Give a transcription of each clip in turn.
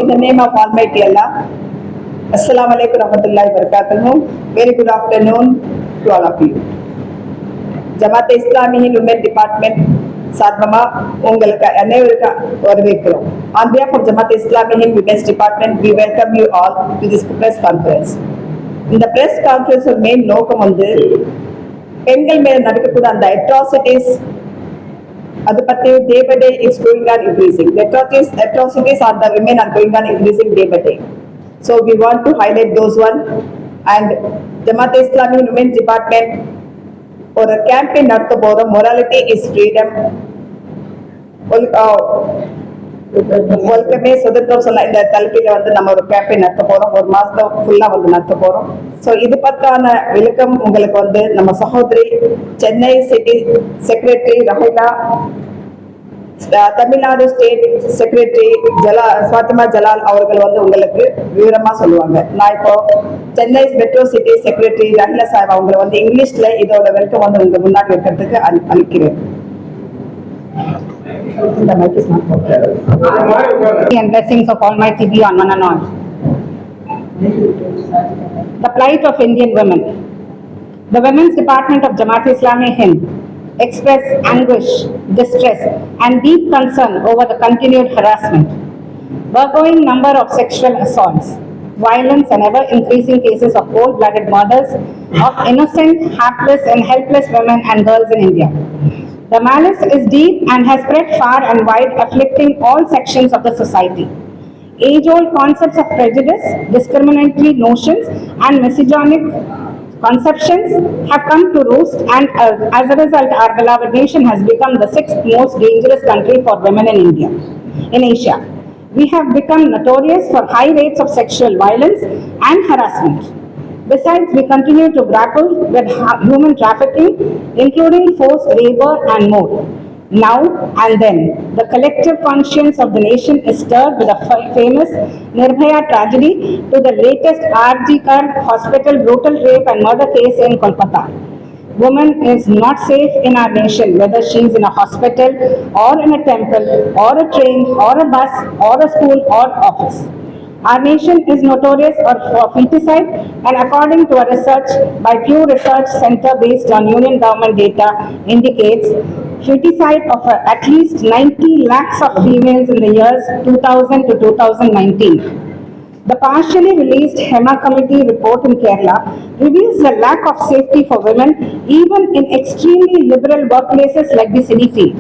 in the name of Almighty Allah. Assalamu alaikum warahmatullahi wabarakatuh. Very good afternoon to all of you. Jamaat இஸ்லாமியின் women department சார்பமா உங்களுக்கு அனைவருக்கும் வரவேற்கிறோம். On behalf of Jamaat Islamiyin Women's Department, we welcome you all to this press conference. இந்த press conference main நோக்கம் பெண்கள் மேல நடக்கக்கூடிய அந்த atrocities அது பத்தி day by day it's going on increasing. The atrocities on the women are going on increasing day by day. So we want to highlight those one, and Jamaat Islamiyin Women's Department ஒரு campaign நடத்த போறோம். Morality is freedom, ஒழுக்கமே சுதந்திரம் சொல்ல இந்த தலைப்பில நம்ம ஒரு campaign நடத்த போறோம். ஒரு மாசம் ஃபுல்லா நடத்த போறோம். ஸோ இது பத்தான விளக்கம் உங்களுக்கு நம்ம சகோதரி Chennai city secretary Raheela, Tamil Nadu state secretary Fathima Jalal அவர்கள் உங்களுக்கு விவரமா சொல்லுவாங்க. நான் இப்போ Chennai metro city secretary Raheela Sahib அவங்களை இங்கிலீஷ்ல இதோட வெல்கம் உங்க முன்னாடி வைக்கிறதுக்கு அளிக்கிறேன். And blessings of Almighty be on one and all. The plight of Indian women. The Women's Department of Jamaat Islami Hind express anguish, distress and deep concern over the continued harassment, burgeoning number of sexual assaults, violence and ever-increasing cases of cold-blooded murders of innocent, hapless and helpless women and girls in India. The malice is deep and has spread far and wide, afflicting all sections of the society. Age-old concepts of prejudice, discriminatory notions and misogynic conceptions have come to roost, and as a result our beloved nation has become the 6th most dangerous country for women in Asia. We have become notorious for high rates of sexual violence and harassment. Besides, we continue to grapple with human trafficking, including forced labor and more. Now and then, the collective conscience of the nation is stirred with the famous Nirbhaya tragedy to the latest RG Kar hospital brutal rape and murder case in Kolkata. Woman is not safe in our nation, whether she is in a hospital or in a temple or a train or a bus or a school or office. Our nation is notorious for feticide, and according to a research by Pew Research Center based on Union government data indicates feticide of at least 90 lakhs of females in the years 2000 to 2019. The partially released HEMA committee report in Kerala reveals the lack of safety for women even in extremely liberal workplaces like the city field.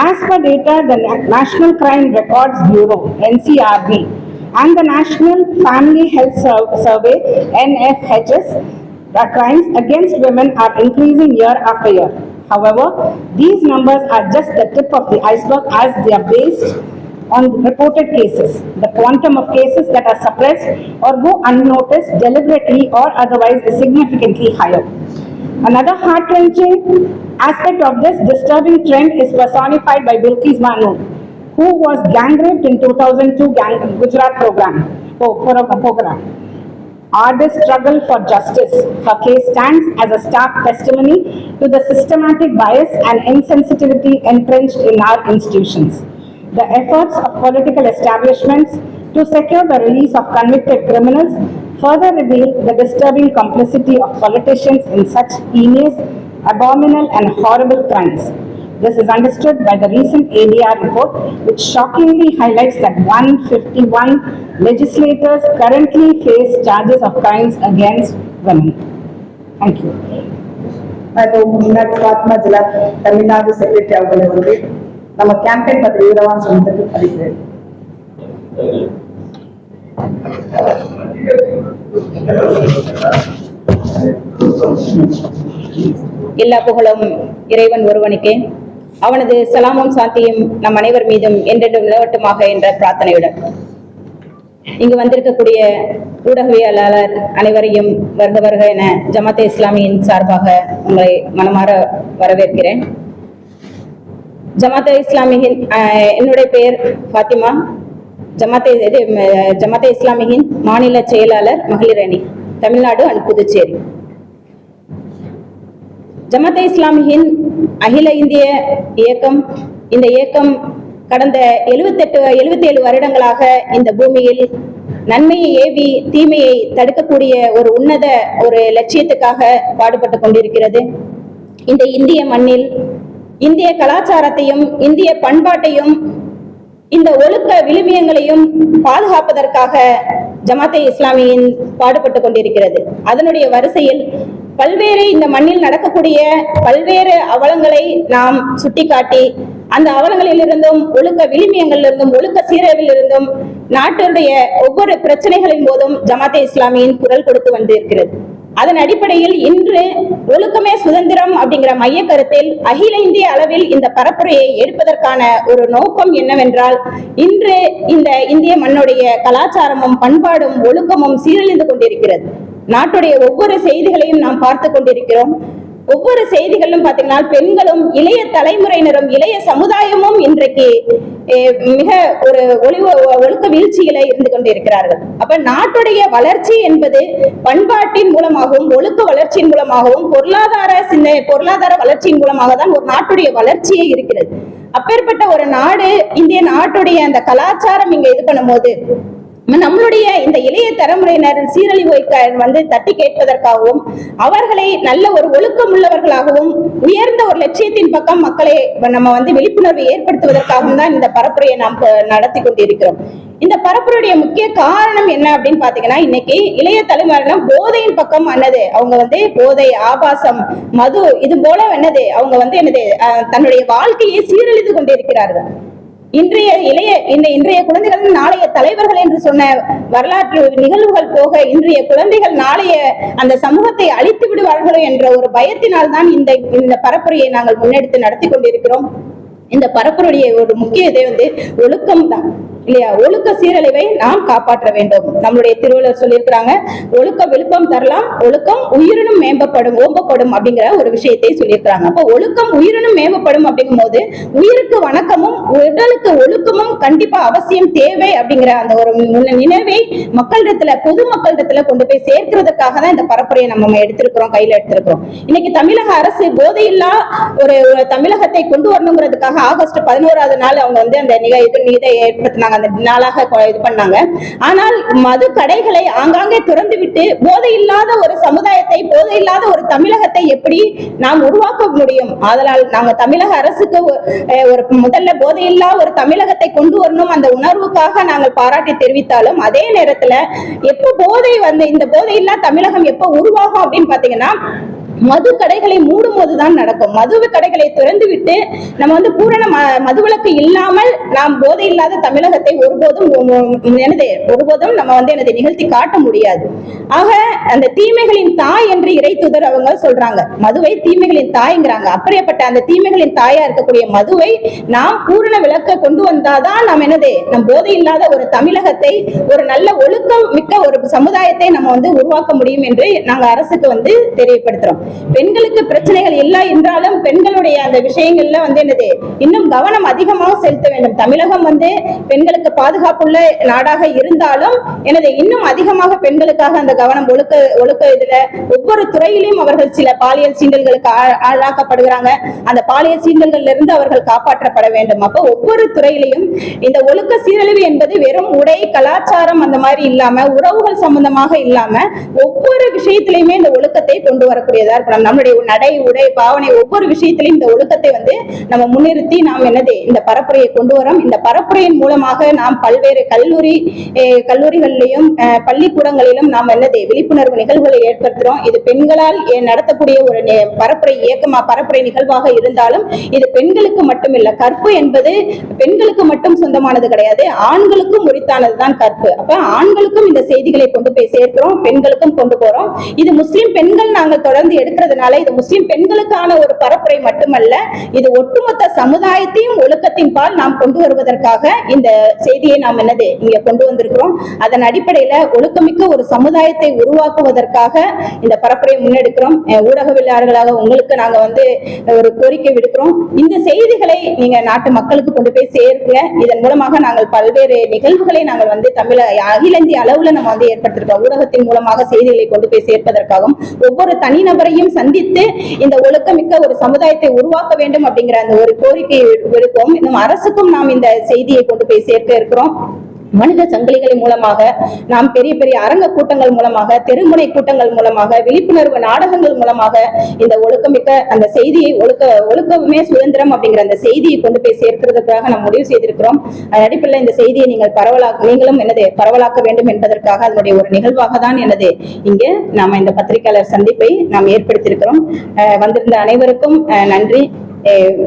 As per data, the National Crime Records Bureau (NCRB) and the National Family Health Survey (NFHS), the crimes against women are increasing year after year. However, these numbers are just the tip of the iceberg, as they are based on reported cases. The quantum of cases that are suppressed or go unnoticed deliberately or otherwise is significantly higher. Another heart-wrenching aspect of this disturbing trend is personified by Bilkis Banu, who was gang raped in 2002 Gujarat program. Ardent struggle for justice. Her case stands as a stark testimony to the systematic bias and insensitivity entrenched in our institutions. The efforts of political establishments to secure the release of convicted criminals further reveal the disturbing complicity of politicians in such heinous, abominable and horrible crimes. This is understood by the recent ADR report, which shockingly highlights that 151 legislators currently face charges of crimes against women. Thank you. Fathima Jalal, Tamil Nadu secretary அவர்களை நம்ம campaign பற்றி விவரமாக சொன்னதுக்கு அறிகிறேன். எல்லா புகழும் இறைவன் ஒருவனுக்கே, அவனது சலாமும் சாந்தியும் நம் அனைவர் மீதும் என்றென்றும் நிலவட்டுமாக என்ற பிரார்த்தனையுடன் இங்கு வந்திருக்கக்கூடிய ஊடகவியலாளர் அனைவரையும் வருக வருக என ஜமாத் இஸ்லாமியின் சார்பாக உங்களை மனமாற வரவேற்கிறேன். ஜமாத் இஸ்லாமியின் என்னுடைய பெயர் ஃபாத்திமா. ஜமாத் இஸ்லாமியின் மாநில செயலாளர் மகளிர் அணி, தமிழ்நாடு அண்ட் புதுச்சேரி. ஜமாத் இஸ்லாமியின் அகில இந்திய இயக்கம், இந்த இயக்கம் கடந்த 77 வருடங்களாக இந்த பூமியில் நன்மையை ஏவி தீமையை தடுக்கக்கூடிய ஒரு லட்சியத்துக்காக பாடுபட்டு கொண்டிருக்கிறது. இந்த இந்திய மண்ணில் இந்திய கலாச்சாரத்தையும் இந்திய பண்பாட்டையும் இந்த ஒழுக்க விழுமியங்களையும் பாதுகாப்பதற்காக ஜமாத்தே இஸ்லாமியின் பாடுபட்டு கொண்டிருக்கிறது. அதனுடைய வரிசையில் பல்வேறு இந்த மண்ணில் நடக்கக்கூடிய பல்வேறு அவலங்களை நாம் சுட்டிக்காட்டி அந்த அவலங்களிலிருந்தும் ஒழுக்க விழுமியங்களிலிருந்தும் ஒழுக்க சீரழிவிலிருந்தும் நாட்டுடைய ஒவ்வொரு பிரச்சனைகளின் போதும் ஜமாத்தே இஸ்லாமியின் குரல் கொடுத்து வந்திருக்கிறது. அதன் அடிப்படையில் இன்று ஒழுக்கமே சுதந்திரம் அப்படிங்கிற மைய கருத்தில் அகில இந்திய அளவில் இந்த பரப்புரையை எடுப்பதற்கான ஒரு நோக்கம் என்னவென்றால், இன்று இந்த இந்திய மண்ணுடைய கலாச்சாரமும் பண்பாடும் ஒழுக்கமும் சீரழிந்து கொண்டிருக்கிறது. நாட்டுடைய ஒவ்வொரு செய்திகளையும் நாம் பார்த்து கொண்டிருக்கிறோம். ஒவ்வொரு செய்திகளிலும் பாத்தீங்கன்னா பெண்களும் இளைய தலைமுறையினரும் இளைய சமுதாயமும் இன்றைக்கு மிக ஒரு ஒழுக்க வீழ்ச்சியில இருந்து கொண்டிருக்கிறார்கள். அப்ப நாட்டுடைய வளர்ச்சி என்பது பண்பாட்டின் மூலமாகவும் ஒழுக்க வளர்ச்சியின் மூலமாகவும் பொருளாதார வளர்ச்சியின் மூலமாக தான் ஒரு நாட்டுடைய வளர்ச்சியே இருக்கிறது. அப்பேற்பட்ட ஒரு நாடு இந்திய நாட்டுடைய அந்த கலாச்சாரம் இங்க இது பண்ணும் போது நம்மளுடைய இந்த இளைய தலைமுறையினர் சீரழிவை தட்டி கேட்பதற்காகவும் அவர்களை நல்ல ஒரு ஒழுக்கம் உள்ளவர்களாகவும் உயர்ந்த ஒரு லட்சியத்தின் பக்கம் மக்களை நம்ம விழிப்புணர்வை ஏற்படுத்துவதற்காகவும் தான் இந்த பரப்புரையை நாம் நடத்தி கொண்டிருக்கிறோம். இந்த பரப்புரையுடைய முக்கிய காரணம் என்ன அப்படின்னு பாத்தீங்கன்னா, இன்னைக்கு இளைய தலைமுறையினர் போதையின் பக்கம் அவங்க போதை, ஆபாசம், மது இது போல அவங்க தன்னுடைய வாழ்க்கையை சீரழித்து கொண்டிருக்கிறார்கள். இன்றைய குழந்தைகள் நாளைய தலைவர்கள் என்று சொன்ன வரலாற்று நிகழ்வுகள் போக இன்றைய குழந்தைகள் நாளைய அந்த சமூகத்தை அழித்து விடுவார்களோ என்ற ஒரு பயத்தினால் தான் இந்த பரப்புரையை நாங்கள் முன்னெடுத்து நடத்தி கொண்டிருக்கிறோம். இந்த பரப்புரையுடைய ஒரு முக்கிய இதை ஒழுக்கம் தான் இல்லையா? ஒழுக்க சீரழிவை நாம் காப்பாற்ற வேண்டும். நம்மளுடைய திருவள்ளுவர் சொல்லியிருக்கிறாங்க, ஒழுக்க விழுப்பம் தரலாம், ஒழுக்கம் உயிரினும் ஓம்பப்படும் அப்படிங்கிற ஒரு விஷயத்தை சொல்லியிருக்கிறாங்க. அப்போ ஒழுக்கம் உயிரினும் மேம்பப்படும் அப்படிங்கும் போது உயிருக்கு வணக்கமும் உடலுக்கு ஒழுக்கமும் கண்டிப்பா அவசியம் தேவை அப்படிங்கிற அந்த ஒரு நினைவை பொது மக்களிடத்துல கொண்டு போய் சேர்க்கிறதுக்காக தான் இந்த பரப்புரையை நம்ம கையில எடுத்திருக்கிறோம். இன்னைக்கு தமிழக அரசு போதையில்லா ஒரு தமிழகத்தை கொண்டு வரணுங்கிறதுக்காக ஆகஸ்ட் 11ஆவது நாள் அவங்க அந்த இதை ஏற்படுத்தினாங்க, அந்த நாளாக இது பண்ணாங்க. ஆனால் மது கடைகளை ஆங்காங்கே திறந்து விட்டு போதை இல்லாத ஒரு சமுதாயத்தை, போதை இல்லாத ஒரு தமிழகத்தை எப்படி நாம் உருவாக்க முடியும்? அதனால் நாங்க தமிழக அரசுக்கு ஒரு முதல்ல போதையில்லா ஒரு தமிழகத்தை கொண்டு வரணும் அந்த உணர்வுக்காக நாங்கள் பாராட்டி தெரிவித்தாலும், அதே நேரத்துல எப்ப இந்த போதையில்லா தமிழகம் எப்ப உருவாகும் அப்படின்னு பாத்தீங்கன்னா, மது கடைகளை மூடும் போதுதான் நடக்கும். மது கடைகளை திறந்து விட்டு நம்ம பூரண மதுவிலக்கு இல்லாமல் நாம் போதை இல்லாத தமிழகத்தை ஒருபோதும் நம்ம நிகழ்த்தி காட்ட முடியாது. ஆக அந்த தீமைகளின் தாய் என்று இறை தூதர் அவங்க சொல்றாங்க, மதுவை தீமைகளின் தாய்ங்கிறாங்க. அப்படியேப்பட்ட அந்த தீமைகளின் தாயா இருக்கக்கூடிய மதுவை நாம் பூரண விலக்க கொண்டு வந்தாதான் நாம் நம் போதை இல்லாத ஒரு தமிழகத்தை, ஒரு நல்ல ஒழுக்கம் மிக்க ஒரு சமுதாயத்தை நம்ம உருவாக்க முடியும் என்று நாங்க அரசுக்கு தெரியப்படுத்துறோம். பெண்களுக்கு பிரச்சனைகள் இல்லை என்றாலும் பெண்களுடைய அந்த விஷயங்கள்ல இன்னும் கவனம் அதிகமாக செலுத்த வேண்டும். தமிழகம் பெண்களுக்கு பாதுகாப்புள்ள நாடாக இருந்தாலும் இன்னும் அதிகமாக பெண்களுக்காக அந்த கவனம் ஒழுக்க இதுல ஒவ்வொரு துறையிலும் அவர்கள் சில பாலியல் சீண்டல்களுக்கு ஆளாக்கப்படுகிறாங்க. அந்த பாலியல் சீண்டல்கள்ல இருந்து அவர்கள் காப்பாற்றப்பட வேண்டும். அப்போ ஒவ்வொரு துறையிலையும் இந்த ஒழுக்க சீரழிவு என்பது வெறும் உடை, கலாச்சாரம் அந்த மாதிரி இல்லாம, உறவுகள் சம்பந்தமாக இல்லாம ஒவ்வொரு விஷயத்திலையுமே இந்த ஒழுக்கத்தை கொண்டு வரக்கூடியதா இருக்கணும். நம்முடைய நடை, உடை, பாவனை ஒவ்வொரு விஷயத்திலையும் இந்த ஒழுக்கத்தை நம்ம முன்னிறுத்தி நாம் இந்த பரப்புரையை கொண்டு வரோம். இந்த பரப்புரையின் மூலமாக நாம் பல்வேறு கல்லூரிகளிலும் பள்ளிக்கூடங்களிலும் நாம் விழிப்புணர்வு நிகழ்வுகளை ஏற்படுத்துறோம். இது பெண்களால் நடத்தக்கூடிய ஒரு பரப்புரை நிகழ்வாக இருந்தாலும் இது பெண்களுக்கு மட்டும் இல்ல. கற்பு என்பது பெண்களுக்கு மட்டும் சொந்தமானது கிடையாது, ஆண்களுக்கும் உரித்தானதுதான் கற்பு. அப்ப ஆண்களுக்கும் இந்த செய்திகளை கொண்டு போய் சேர்க்கிறோம், பெண்களுக்கும் கொண்டு போறோம். இது முஸ்லிம் பெண்கள் நாங்கள் தொடர்ந்து எடுக்கிறதுனால இது முஸ்லிம் பெண்களுக்கான ஒரு பரப்புரை மட்டுமல்ல, இது ஒட்டுமொத்த சமுதாயத்தையும் ஒழுக்கத்தின் பால் நாம் கொண்டு வருவதற்காக இந்த செய்தியை நாம் இங்க கொண்டு வந்திருக்கிறோம். அதன் அடிப்படையில ஒழுக்கமிக்க ஒரு சமுதாயத்தை உருவாக்குவதற்காக இந்த பரப்புரையை முன்னெடுக்கிறோம். ஊடகவியலாளர்களாக உங்களுக்கு நாங்க ஒரு கோரிக்கை விடுக்கிறோம், இந்த செய்திகளை நீங்க நாட்டு மக்களுக்கு கொண்டு போய் சேருங்க. இதன் மூலமாக நாங்கள் பல்வேறு நிகழ்வுகளை நாங்கள் அகில இந்திய அளவுல நம்ம ஏற்படுத்திருக்கோம். ஊடகத்தின் மூலமாக செய்திகளை கொண்டு போய் சேர்ப்பதற்காகவும் ஒவ்வொரு தனிநபரை அனைவரையும் சந்தித்து இந்த ஒழுக்கமிக்க ஒரு சமுதாயத்தை உருவாக்க வேண்டும் அப்படிங்கிற அந்த ஒரு கோரிக்கையை விடுப்போம். இன்னும் அரசுக்கும் நாம் இந்த செய்தியை கொண்டு போய் சேர்க்க இருக்கிறோம். மனித சங்கிலிகளின் மூலமாக, நாம் பெரிய பெரிய அரங்க கூட்டங்கள் மூலமாக, தெருமுனை கூட்டங்கள் மூலமாக, விழிப்புணர்வு நாடகங்கள் மூலமாக இந்த ஒழுக்கமிக்க அந்த செய்தியை ஒழுக்கமே சுதந்திரம் அப்படிங்கிற அந்த செய்தியை கொண்டு போய் சேர்க்கிறதுக்காக நாம் முடிவு செய்திருக்கிறோம். அடிப்படையில் இந்த செய்தியை நீங்களும் பரவலாக்க வேண்டும் என்பதற்காக அதனுடைய ஒரு நிகழ்வாக தான் இங்கே நாம இந்த பத்திரிகையாளர் சந்திப்பை நாம் ஏற்படுத்தியிருக்கிறோம். வந்திருந்த அனைவருக்கும் நன்றி.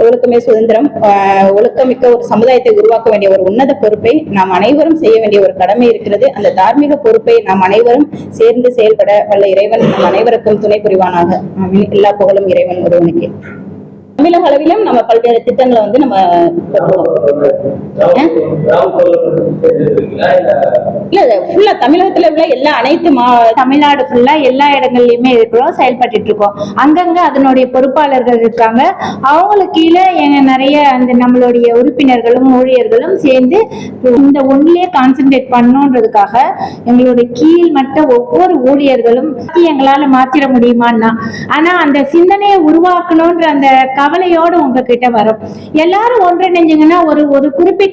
ஒழுக்கமே சுதந்திரம், ஒழுக்கமிக்க ஒரு சமுதாயத்தை உருவாக்க வேண்டிய ஒரு உன்னத பொறுப்பை நாம் அனைவரும் செய்ய வேண்டிய ஒரு கடமை இருக்கிறது. அந்த தார்மீக பொறுப்பை நாம் அனைவரும் சேர்ந்து செயல்பட வல்ல இறைவன் நம் அனைவருக்கும் துணை புரிவானாக. எல்லா புகழும் இறைவன் ஒருவனுக்கு. தமிழக அளவிலும் நம்ம பல்வேறு திட்டங்களை நம்ம இல்ல ஃபுல்லா தமிழகத்துல உள்ள எல்லா அனைத்து தமிழ்நாடு ஃபுல்லா எல்லா இடங்கள்லயுமே இருக்கிறோம், செயல்பட்டு இருக்கோம். அங்கங்க அதனுடைய பொறுப்பாளர்கள் இருக்காங்க. அவங்களுக்கு கீழே நிறைய அந்த நம்மளுடைய உறுப்பினர்களும் ஊழியர்களும் சேர்ந்து இந்த ஒன்றிலே கான்சென்ட்ரேட் பண்ணணுன்றதுக்காக எங்களுடைய கீழ் மட்ட ஒவ்வொரு ஊழியர்களும் எங்களால மாத்திர முடியுமான்னா, ஆனா அந்த சிந்தனையை உருவாக்கணும்ன்ற அந்த கவலையோடு உங்ககிட்ட வரும். எல்லாரும் ஒன்றிணைஞ்சிங்கன்னா ஒரு குறிப்பிட்ட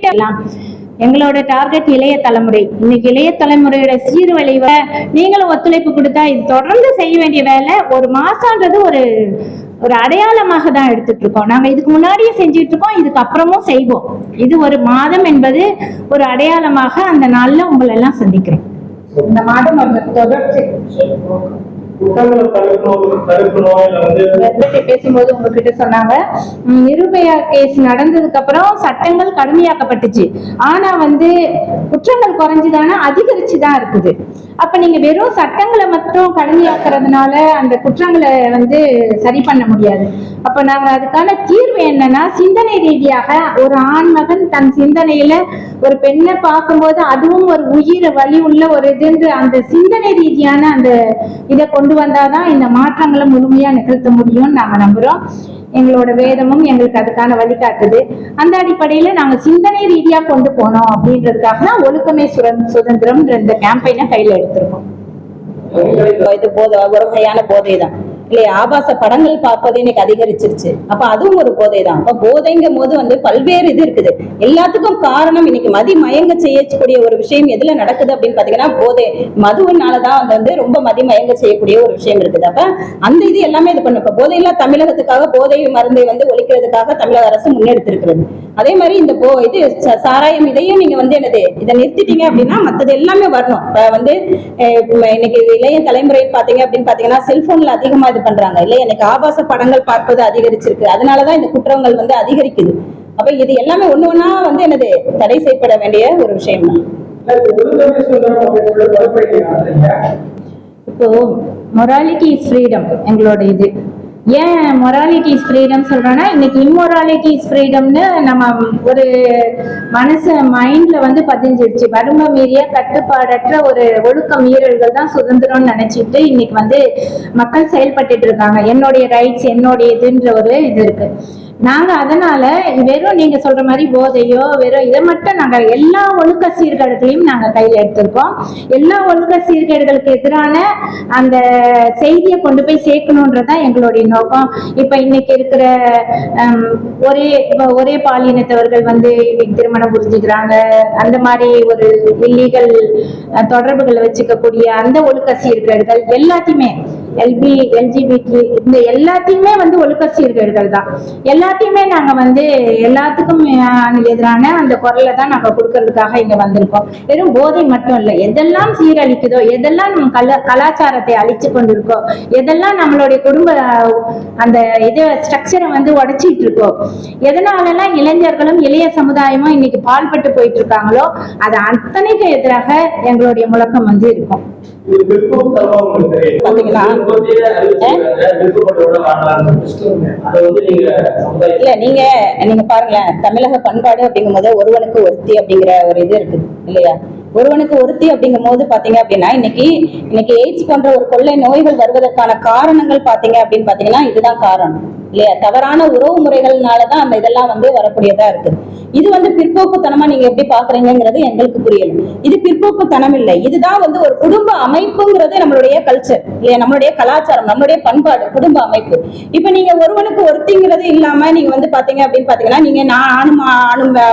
எங்களோட டார்கெட் இளைய தலைமுறை. இன்னைக்கு இளைய தலைமுறையோட சீர்வழிவை நீங்களும் ஒத்துழைப்பு கொடுத்தா இது தொடர்ந்து செய்ய வேண்டிய வேலை. ஒரு மாசம்ன்றது ஒரு அடையாளமாக தான் எடுத்துட்டு இருக்கோம். நாங்க இதுக்கு முன்னாடியே செஞ்சுட்டு இருக்கோம், இதுக்கு அப்புறமும் செய்வோம். இது ஒரு மாதம் என்பது ஒரு அடையாளமாக அந்த நாள்ல உங்களை எல்லாம் சந்திக்கிறோம். இந்த மாதம் தொடர்ச்சி பேசும்போது உங்ககிட்ட சொன்னாங்க, நிர்பயா கேஸ் நடந்ததுக்கு அப்புறம் சட்டங்கள் கடுமையாக்கப்பட்டுச்சு. ஆனா குற்றங்கள் குறைஞ்சுதானா அதிகரிச்சுதான் இருக்குது. அப்ப நீங்க வெறும் சட்டங்களை மட்டும் கடுமையாக்குறதுனால அந்த குற்றங்களை சரி பண்ண முடியாது. அப்ப நாங்க அதுக்கான தீர்வு என்னன்னா, சிந்தனை ரீதியாக ஒரு ஆண்மகன் தன் சிந்தனையில ஒரு பெண்ணை பார்க்கும்போது அதுவும் ஒரு உயிர் வலி உள்ள ஒரு இதுன்ற அந்த சிந்தனை ரீதியான அந்த இதை கொண்டு வந்தாதான் இந்த மாற்றங்களை முழுமையா நிகழ்த்த முடியும்னு நாங்க நம்புறோம். எங்களோட வேதமும் எங்களுக்கு அதுக்கான வழிகாட்டுது. அந்த அடிப்படையில நாங்க சிந்தனை ரீதியா கொண்டு போனோம் அப்படின்றதுக்காக தான் ஒழுக்கமே சுதந்திரம் இந்த கேம்பெயினை கையில எடுத்திருக்கோம். இது ஒரு வகையான போதை தான் இல்லையா? ஆபாச படங்கள் பார்ப்பது இன்னைக்கு அதிகரிச்சிருச்சு. அப்ப அதுவும் ஒரு போதை தான். அப்ப போதைங்கும் போது பல்வேறு இது இருக்குது. எல்லாத்துக்கும் காரணம் இன்னைக்கு மயங்க செய்யக்கூடிய ஒரு விஷயம் எதுல நடக்குது அப்படின்னு பாத்தீங்கன்னா போதை, மதுவினாலதான் ரொம்ப மயங்க செய்யக்கூடிய ஒரு விஷயம் இருக்குது. அப்ப அந்த இது எல்லாமே இது பண்ணும். இப்ப போதையில்லா தமிழகத்துக்காக போதை மருந்தை ஒழிக்கிறதுக்காக தமிழக அரசு முன்னெடுத்திருக்கிறது. அதே மாதிரி இந்த இது சாராயம் இதையும் நீங்க இதை நிறுத்திட்டீங்க அப்படின்னா மற்றது எல்லாமே வரணும். இப்ப இன்னைக்கு இளைய தலைமுறை பாத்தீங்க அப்படின்னு பாத்தீங்கன்னா செல்போன்ல அதிகமா இது பண்றாங்க இல்லையா? எனக்கு ஆபாச படங்கள் பார்ப்பது அதிகரிச்சிருக்கு. அதனாலதான் இந்த குற்றங்கள் அதிகரிக்குது. அப்ப இது எல்லாமே ஒண்ணு ஒண்ணா தடை செய்யப்பட வேண்டிய ஒரு விஷயம் தான். இப்போ மொராலிட்டி இஸ் ஃப்ரீடம் எங்களோட இது. ஏன் மொராலிட்டி இஸ் ஃப்ரீடம் சொல்றோம்னா, இன்னைக்கு இம்மொராலிட்டி இஸ் ஃப்ரீடம்னு நம்ம ஒரு மைண்ட்ல பதிஞ்சிடுச்சு. வறுமை மீறிய கட்டுப்பாடற்ற ஒரு ஒழுக்க மீறல்கள் தான் சுதந்திரம்னு நினைச்சிட்டு இன்னைக்கு மக்கள் செயல்பட்டு இருக்காங்க. என்னுடைய ரைட்ஸ் என்னுடைய இதுன்ற ஒரு இது இருக்கு. நாங்க அதனால வெறும் நீங்க சொல்ற மாதிரி போதையோ வெறும் இதை மட்டும் நாங்க எல்லா ஒழுக்க சீர்கேடுகளையும் நாங்க கையில எடுத்திருக்கோம். எல்லா ஒழுக்க சீர்கேடுகளுக்கு எதிரான அந்த செய்தியை கொண்டு போய் சேர்க்கணும்ன்றதான் எங்களுடைய நோக்கம். இப்ப இன்னைக்கு இருக்கிற ஒரே பாலினத்தவர்கள் திருமணம் புரிஞ்சுக்கிறாங்க, அந்த மாதிரி ஒரு இல்லீகல் தொடர்புகளை வச்சுக்கக்கூடிய அந்த ஒழுக்க சீர்கேடுகள் எல்லாத்தையுமே எல்ஜிபிடி இந்த எல்லாத்தையுமே ஒழுக்க சீர்கேடுகள் தான். எல்லாத்தையுமே நாங்க எல்லாத்துக்கும் எதிரான அந்த குரலை தான் நாங்க கொடுக்கறதுக்காக இங்க வந்திருக்கோம். வெறும் போதை மட்டும் இல்லை, எதெல்லாம் சீரழிக்குதோ, எதெல்லாம் நம்ம கலாச்சாரத்தை அழிச்சு கொண்டிருக்கோ, எதெல்லாம் நம்மளுடைய குடும்ப அந்த இது ஸ்ட்ரக்சரை உடைச்சிட்டு இருக்கோ, எதனாலலாம் இளைஞர்களும் இளைய சமுதாயமும் இன்னைக்கு பால்பட்டு போயிட்டு இருக்காங்களோ அது அத்தனைக்கு எதிராக எங்களுடைய முழக்கம் இருக்கும். இல்ல நீங்க பாருங்களேன், தமிழக பண்பாடு அப்படிங்கும் போது ஒருவனுக்கு ஒருத்தி அப்படிங்கிற ஒரு இது இருக்குது இல்லையா? ஒருவனுக்கு ஒருத்தி அப்படிங்கும் போது பாத்தீங்க அப்படின்னா இன்னைக்கு எய்ட்ஸ் போன்ற ஒரு கொள்ளை நோய்கள் வருவதற்கான காரணங்கள் பாத்தீங்க அப்படின்னு பாத்தீங்கன்னா இதுதான் காரணம். இல்லையா? தவறான உறவு முறைகள்னாலதான் அந்த இதெல்லாம் வந்து வரக்கூடியதா இருக்கு. இது வந்து பிற்போக்குத்தனமா நீங்க எப்படி பாக்குறீங்கிறது எங்களுக்கு புரியல. இது பிற்போக்குத்தனம் இல்லை, இதுதான் வந்து ஒரு குடும்ப அமைப்புங்கிறது நம்மளுடைய கல்ச்சர் இல்லையா, நம்மளுடைய கலாச்சாரம், நம்மளுடைய பண்பாடு, குடும்ப அமைப்பு. இப்ப நீங்க ஒருவனுக்கு ஒருத்திங்கிறது இல்லாம நீங்க வந்து பாத்தீங்க அப்படின்னு பாத்தீங்கன்னா, நீங்க ஆணும்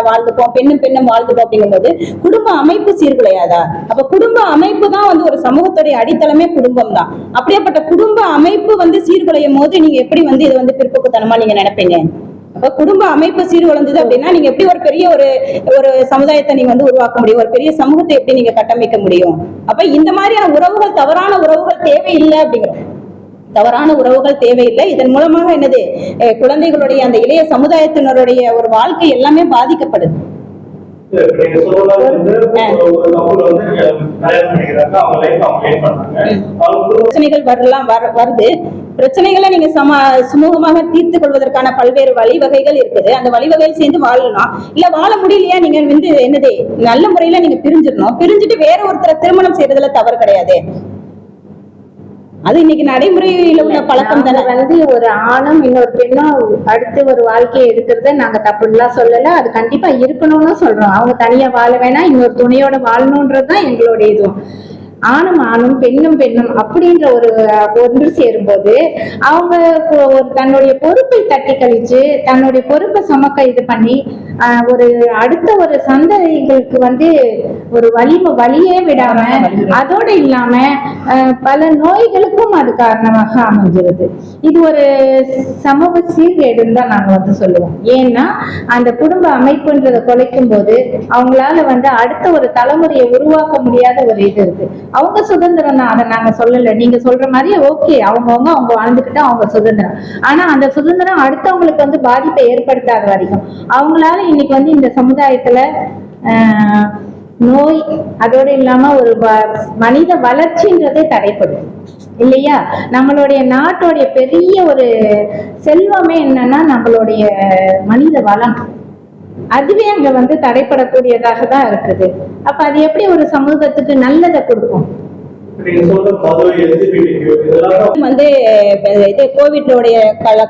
வாழ்ந்துப்போம், பெண்ணும் வாழ்ந்துப்போம் அப்படிங்கும்போது குடும்ப அமைப்பு சீர்குலையாதா? அப்ப குடும்ப அமைப்பு தான் வந்து ஒரு சமூகத்துடைய அடித்தளமே குடும்பம் தான். அப்படியேப்பட்ட குடும்ப அமைப்பு வந்து சீர்குலையும் போது நீங்க எப்படி வந்து இது வந்து பிற்போக்குத்தனமா நீங்க நினைப்பீங்க? அப்ப குடும்ப அமைப்பு சீர்குலைந்தது அப்படின்னா நீங்க எப்படி ஒரு பெரிய ஒரு சமுதாயத்தை நீங்க வந்து உருவாக்க முடியும்? ஒரு பெரிய சமூகத்தை எப்படி நீங்க கட்டமைக்க முடியும்? அப்ப இந்த மாதிரியான உறவுகள், தவறான உறவுகள் தேவையில்லை அப்படிங்கிறோம். தவறான உறவுகள் தேவையில்லை. இதன் மூலமாக என்னது, குழந்தைகளுடைய அந்த இளைய சமுதாயத்தினருடைய ஒரு வாழ்க்கை எல்லாமே பாதிக்கப்படுது. பிரச்சனைகள் வருது. பிரச்சனைகளை நீங்க சுமூகமாக தீர்த்து கொள்வதற்கான பல்வேறு வழிவகைகள் இருக்குது. அந்த வழிவகையில் சேர்ந்து வாழலாம். இல்ல வாழ முடியலையா, நீங்க வந்து என்னது நல்ல முறையில நீங்க பிரிஞ்சிடணும். பிரிஞ்சுட்டு வேற ஒருத்தரை திருமணம் செய்யறதுல தவறு கிடையாது. அது இன்னைக்கு நடைமுறையில உள்ள பழக்கம் தானே. வந்து ஒரு ஆணும் இன்னொரு பெண்ணும் அடுத்து ஒரு வாழ்க்கையை எடுக்கிறத நாங்க தப்புலாம் சொல்லல. அது கண்டிப்பா இருக்கணும்னு சொல்றோம். அவங்க தனியா வாழ வேணாம், இன்னொரு துணையோட வாழணும்ன்றதுதான் எங்களுடைய இதுவும். ஆணும் பெண்ணும் அப்படின்ற ஒரு ஒன்று சேரும்போது அவங்க ஒரு தன்னுடைய பொறுப்பை தட்டி கழிச்சு தன்னுடைய பொறுப்பை சுமக்க இது பண்ணி ஒரு அடுத்த ஒரு சந்ததிகளுக்கு வந்து ஒரு வழியே விடாம, அதோட இல்லாம பல நோய்களுக்கும் அது காரணமாக அமைஞ்சிருது. இது ஒரு சமூக சீர்கேடுன்னு தான் நாங்க வந்து சொல்லுவோம். ஏன்னா அந்த குடும்ப அமைப்புன்றதை குலைக்கும் போது அவங்களால வந்து அடுத்த ஒரு தலைமுறையை உருவாக்க முடியாத ஒரு இது இருக்கு. அவங்க சுதந்திரம் தான், அதை நாங்க சொல்லல. நீங்க சொல்ற மாதிரி ஓகே, அவங்க வாழ்ந்துக்கிட்டா அவங்க சுதந்திரம். ஆனா அந்த சுதந்திரம் அடுத்தவங்களுக்கு வந்து பாதிப்பை ஏற்படுத்தாத வரைக்கும் அவங்களால இன்னைக்கு வந்து இந்த சமுதாயத்துல நோய், அதோடு இல்லாம ஒரு மனித வளர்ச்சின்றதே தடைப்படுது இல்லையா? நம்மளுடைய நாட்டோடைய பெரிய ஒரு செல்வமே என்னன்னா நம்மளுடைய மனித வளம். அதுவே அங்க வந்து தடைப்படக்கூடியதாக தான் இருக்குது. அப்ப அது எப்படி ஒரு சமூகத்துக்கு நல்லதை கொடுக்கும்? வந்து இது கோவிட்லோடைய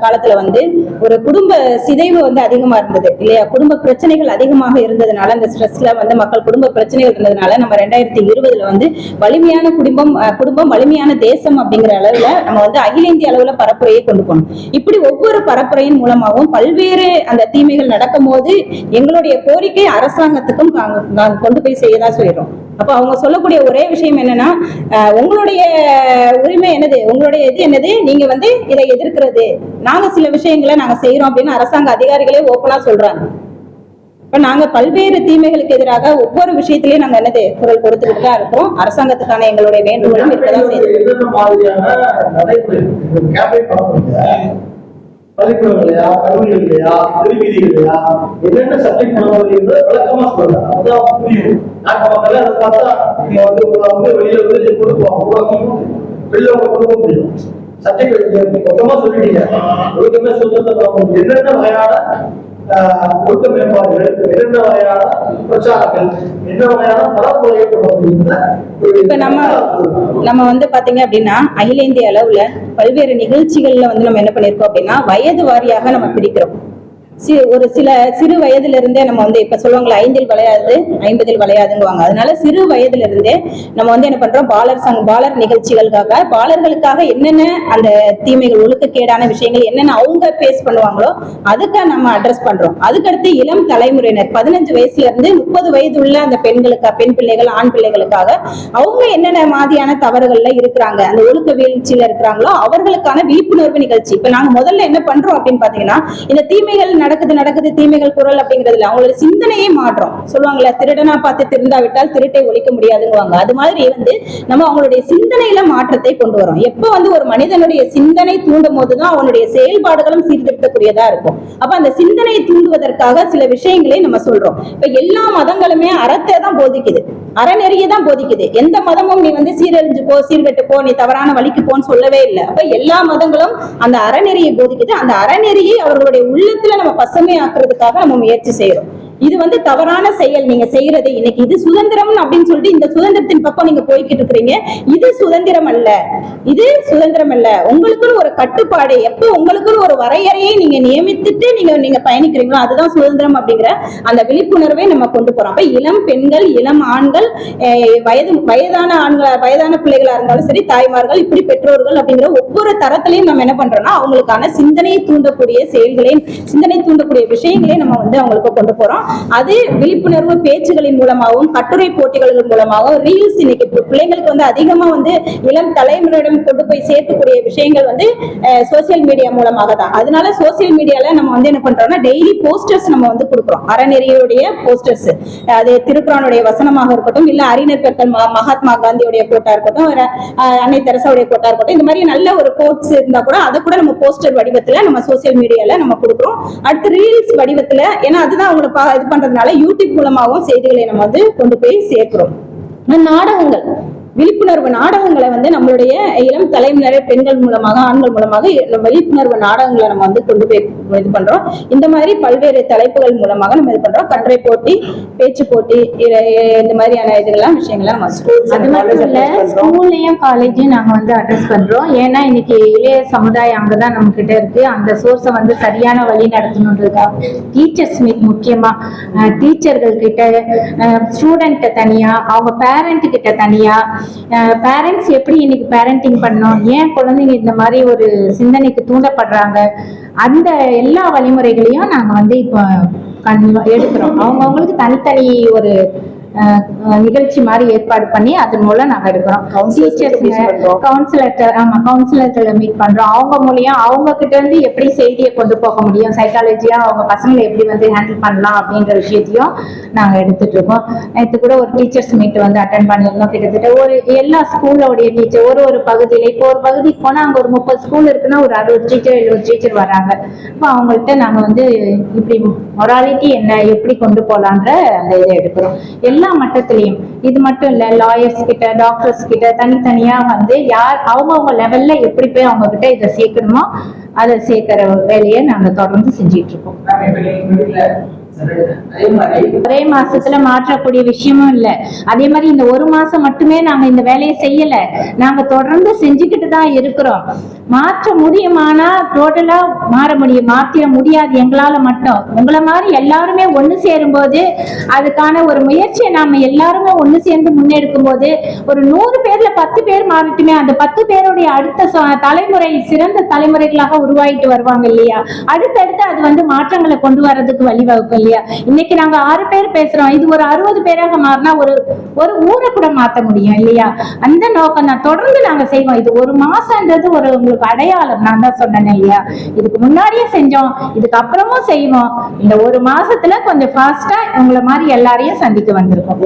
காலத்துல வந்து ஒரு குடும்ப சிதைவு வந்து அதிகமா இருந்தது இல்லையா? குடும்ப பிரச்சனைகள் அதிகமாக இருந்ததுனால, அந்த ஸ்ட்ரெஸ்ல வந்து மக்கள் குடும்ப பிரச்சனைகள் இருந்ததுனால நம்ம 2020 வந்து வலிமையான குடும்பம் வலிமையான தேசம் அப்படிங்கிற அளவுல நம்ம வந்து அகில இந்திய அளவுல பரப்புரையை கொண்டு போனோம். இப்படி ஒவ்வொரு பரப்புரையின் மூலமாகவும் பல்வேறு அந்த தீமைகள் நடக்கும் போது எங்களுடைய கோரிக்கை அரசாங்கத்துக்கும் கொண்டு போய் செய்யதான் சொல்லிடுறோம். அப்ப அவங்க சொல்லக்கூடிய ஒரே விஷயம் என்னன்னா, உங்களுடைய உரிமை என்னது, உங்களுடைய இது என்னது, நீங்க வந்து இதை எதிர்க்கிறது, நாங்க சில விஷயங்களை நாங்க செய்யறோம் அப்படின்னு அரசாங்க அதிகாரிகளே ஓப்பனா சொல்றாங்க. இப்ப நாங்க பல்வேறு தீமைகளுக்கு எதிராக ஒவ்வொரு விஷயத்திலயும் நாங்க என்னது குரல் கொடுத்துக்கிட்டு தான் இருக்கோம். அரசாங்கத்துக்கான எங்களுடைய வேண்டுகோளும் இருக்கதான் செய்யுது. பள்ளிக்கூடங்களையா, கல்லூரிகளையா, திருவீதிகளையா, என்னென்ன சப்ஜெக்ட் பண்ணுவது என்பதை விளக்கமா சொல்றாங்க. அதுதான் புரியும். நாட்டு மக்கள் அதை பார்த்தா நீங்க வந்து வெளியில வந்து கொடுப்போம், வெளியில கொண்டு போக முடியும். சப்ஜெக்ட் மொத்தமா சொல்லிட்டீங்க. ஒழுக்கமே சொல்றது என்னென்ன வகையான ஒழுக்க மேம்பாடுகள், என்னென்ன வகையான பிரச்சாரங்கள், என்ன வகையான இப்ப நம்ம வந்து பாத்தீங்க அப்படின்னா அகில இந்திய அளவுல பல்வேறு நிகழ்ச்சிகள்ல வந்து நம்ம என்ன பண்ணிருக்கோம் அப்படின்னா வயது வாரியாக நம்ம பிரிக்கிறோம். ஒரு சில சிறு வயதுல இருந்தே நம்ம வந்து இப்ப சொல்லுவாங்களா 5 வளையாது 50 வளையாதுங்குவாங்க. அதனால சிறு வயதுல இருந்தே நம்ம வந்து என்ன பண்றோம், பாலர் நிகழ்ச்சிகளுக்காக பாலர்களுக்காக என்னென்ன அந்த தீமைகள், ஒழுக்கக்கேடான விஷயங்கள் என்னென்ன அவங்க ஃபேஸ் பண்ணுவாங்களோ அதுக்காக நம்ம அட்ரஸ் பண்றோம். அதுக்கடுத்து இளம் தலைமுறையினர் 15 வயசுல இருந்து 30 வயது உள்ள அந்த பெண் பிள்ளைகள், ஆண் பிள்ளைகளுக்காக அவங்க என்னென்ன மாதிரியான தவறுகள்ல இருக்கிறாங்க, அந்த ஒழுக்க வீழ்ச்சியில இருக்கிறாங்களோ அவர்களுக்கான விழிப்புணர்வு நிகழ்ச்சி. இப்ப நாங்க முதல்ல என்ன பண்றோம் அப்படின்னு பாத்தீங்கன்னா, இந்த தீமைகள் நடக்குது தீமைகள் குரல் அப்படிங்கிறதுல அவங்களோட சிந்தனையே மாற்றோம். சொல்லுவாங்கல்ல, திருடனா பார்த்து திருந்தாவிட்டால் திருட்டை ஒழிக்க முடியாதுங்குவாங்க. அது மாதிரி வந்து நம்ம அவங்களுடைய சிந்தனையில மாற்றத்தை கொண்டு வரோம். எப்ப வந்து ஒரு மனிதனுடைய சிந்தனை தூண்டும் போதுதான் அவனுடைய செயல்பாடுகளும் சீர்திருத்தக்கூடியதா இருக்கும். அப்ப அந்த சிந்தனையை தூண்டுவதற்காக சில விஷயங்களை நம்ம சொல்றோம். இப்ப எல்லா மதங்களுமே அறத்தை தான் போதிக்குது, அறநெறியை தான் போதிக்குது. எந்த மதமும் நீ வந்து சீரழிஞ்சு போ, சீர்கெட்டு போ, நீ தவறான வழிக்கு போன்னு சொல்லவே இல்லை. அப்ப எல்லா மதங்களும் அந்த அறநெறியை போதிக்குது. அந்த அறநெறியை அவர்களுடைய உள்ளத்துல நம்ம பசுமையாக்குறதுக்காக நம்ம முயற்சி செய்யறோம். இது வந்து தவறான செயல் நீங்க செய்யறது. இன்னைக்கு இது சுதந்திரம் அப்படின்னு சொல்லிட்டு இந்த சுதந்திரத்தின் பக்கம் நீங்க போய்கிட்டு இருக்கிறீங்க. இது சுதந்திரம் அல்ல, இது சுதந்திரம் அல்ல. உங்களுக்குன்னு ஒரு கட்டுப்பாடு, எப்ப உங்களுக்குன்னு ஒரு வரையறையை நீங்க நியமித்துட்டு நீங்க பயணிக்கிறீங்களோ அதுதான் சுதந்திரம் அப்படிங்கிற அந்த விழிப்புணர்வை நம்ம கொண்டு போறோம். அப்ப இளம் பெண்கள், இளம் ஆண்கள், வயதான ஆண்கள், வயதான பிள்ளைகளா இருந்தாலும் சரி, தாய்மார்கள், இப்படி பெற்றோர்கள் அப்படிங்கிற ஒவ்வொரு தரத்திலையும் நம்ம என்ன பண்றோம்னா அவங்களுக்கான சிந்தனையை தூண்டக்கூடிய செயல்களை, சிந்தனை தூண்டக்கூடிய விஷயங்களை நம்ம வந்து அவங்களுக்கு கொண்டு போறோம். அது விழிப்புணர்வு பேச்சுகளின் மூலமாகவும், கட்டுரை போட்டிகள் மூலமாகவும், ரீல்ஸ், இன்னைக்கு பிள்ளைங்களுக்கு வந்து அதிகமா வந்து இளம் தலைமுறையிடம் கொண்டு போய் சேர்க்கக்கூடிய விஷயங்கள் வந்து சோசியல் மீடியா மூலமாக தான். அதனால சோசியல் மீடியால நம்ம வந்து என்ன பண்றோம்னா டெய்லி போஸ்டர்ஸ் நம்ம வந்து கொடுக்குறோம். அறநெறியுடைய போஸ்டர்ஸ், அது திருக்குறானுடைய வசனமாக இருக்கட்டும், இல்ல அறிஞர் பெருமக்கள் மகாத்மா காந்தியுடைய கோட்டா இருக்கட்டும், அன்னை தெரசாவுடைய கோட்டா இருக்கட்டும், இந்த மாதிரி நல்ல ஒரு கோட்ஸ் இருந்தா கூட அதை கூட நம்ம போஸ்டர் வடிவத்துல நம்ம சோசியல் மீடியால நம்ம கொடுக்குறோம். அடுத்து ரீல்ஸ் வடிவத்துல, ஏன்னா அதுதான் அவங்களை இது பண்றதுனால யூடியூப் மூலமாகவும் செய்திகளை நம்ம வந்து கொண்டு போய் சேர்க்கிறோம். நாடகங்கள், விழிப்புணர்வு நாடகங்களை வந்து நம்மளுடைய இளம் தலைமுறை பெண்கள் மூலமாக, ஆண்கள் மூலமாக விழிப்புணர்வு நாடகங்களை நம்ம வந்து கொண்டு போய் இது பண்றோம். இந்த மாதிரி பல்வேறு தலைப்புகள் மூலமாக நம்ம இது பண்றோம். கட்டுரை போட்டி, பேச்சு போட்டி, இந்த மாதிரியான இதுகள்லாம் விஷயங்கள்லாம் நம்ம அது மட்டும் இல்ல, ஸ்கூல்லையும் காலேஜையும் நாங்க வந்து அட்ரஸ் பண்றோம். ஏன்னா இன்னைக்கு இளைய சமுதாயம் அங்கதான் நம்ம கிட்ட இருக்கு. அந்த சோர்ஸை வந்து சரியான வழி நடத்தணுன்றதுக்காக டீச்சர்ஸ் மீட், முக்கியமா டீச்சர்கள் கிட்ட, ஸ்டூடெண்ட் தனியா, அவங்க பேரண்ட் கிட்ட தனியா, பேரண்ட்ஸ் எப்படி இன்னைக்கு பேரண்டிங் பண்ணோம், ஏன் குழந்தைங்க இந்த மாதிரி ஒரு சிந்தனைக்கு தூண்டப்படுறாங்க, அந்த எல்லா வழிமுறைகளையும் நாங்க வந்து இப்போ எடுக்கிறோம். அவங்களுக்கு தனித்தனி ஒரு நிகழ்ச்சி மாதிரி ஏற்பாடு பண்ணி அதன் மூலம் நாங்க எடுக்கிறோம். கவுன்சிலர்களை மீட் பண்றோம். அவங்க மூலியம் அவங்க கிட்ட இருந்து எப்படி செய்தியை கொண்டு போக முடியும், சைக்காலஜியா அவங்க பசங்களை எப்படி வந்து ஹேண்டில் பண்ணலாம் அப்படின்ற விஷயத்தையும் நாங்க எடுத்துட்டு இருக்கோம். நேற்று கூட ஒரு டீச்சர்ஸ் மீட் வந்து அட்டென்ட் பண்ணியிருந்தோம். கிட்டத்தட்ட ஒரு எல்லா ஸ்கூலோடைய டீச்சர் ஒரு பகுதியில, இப்போ ஒரு பகுதிக்கு போனா அங்க ஒரு 30 ஸ்கூல் இருக்குன்னா ஒரு 60 டீச்சர் 70 டீச்சர் வராங்க. இப்போ அவங்கள்ட்ட நாங்க வந்து இப்படி மொராலிட்டி என்ன, எப்படி கொண்டு போலான்ற அந்த இதை எடுக்கிறோம். எல்லா மட்டத்திலையும். இது மட்டும் இல்ல, லாயர்ஸ் கிட்ட, டாக்டர்ஸ் கிட்ட தனித்தனியா வந்து யார் அவங்க லெவல்ல எப்படி போய் அவங்க கிட்ட இதை சேர்க்கணுமோ அதை சேர்க்கிற வேலையை நாங்க தொடர்ந்து செஞ்சிட்டு இருக்கோம். ஒரே மாசத்துல மாற்றக்கூடிய விஷயமும் இல்ல. அதே மாதிரி இந்த ஒரு மாசம் மட்டுமே நாங்க இந்த வேலையை செய்யல, நாங்க தொடர்ந்து செஞ்சுக்கிட்டு தான் இருக்கிறோம். மாற்ற முடியுமானா டோட்டலா மாற முடியும், மாற்ற முடியாது எங்களால மட்டும். உங்களை மாதிரி எல்லாருமே ஒண்ணு சேரும் போது, அதுக்கான ஒரு முயற்சியை நாம எல்லாருமே ஒண்ணு சேர்ந்து முன்னெடுக்கும் போது, ஒரு 100 பேர்ல 10 பேர் மாறட்டுமே, அந்த 10 பேருடைய அடுத்த தலைமுறை சிறந்த தலைமுறைகளாக உருவாயிட்டு வருவாங்க இல்லையா. அடுத்தடுத்து அது வந்து மாற்றங்களை கொண்டு வர்றதுக்கு வழிவகுக்கும் இல்லையா. இன்னைக்கு நாங்க 6 பேர் பேசுறோம், இது ஒரு 60 பேராக மாறினா ஒரு ஊரை கூட மாத்த முடியும் இல்லையா. அந்த நோக்கம் தான் தொடர்ந்து நாங்க செய்வோம். இது ஒரு மாசம்ன்றது ஒரு உங்களுக்கு அடையாளம். நான் தான் சொன்னேன் இல்லையா, இதுக்கு முன்னாடியே செஞ்சோம், இதுக்கு அப்புறமும் செய்வோம். இந்த ஒரு மாசத்துல கொஞ்சம் ஃபாஸ்டா உங்களை மாதிரி எல்லாரையும் சந்திக்க வந்திருக்கோம்.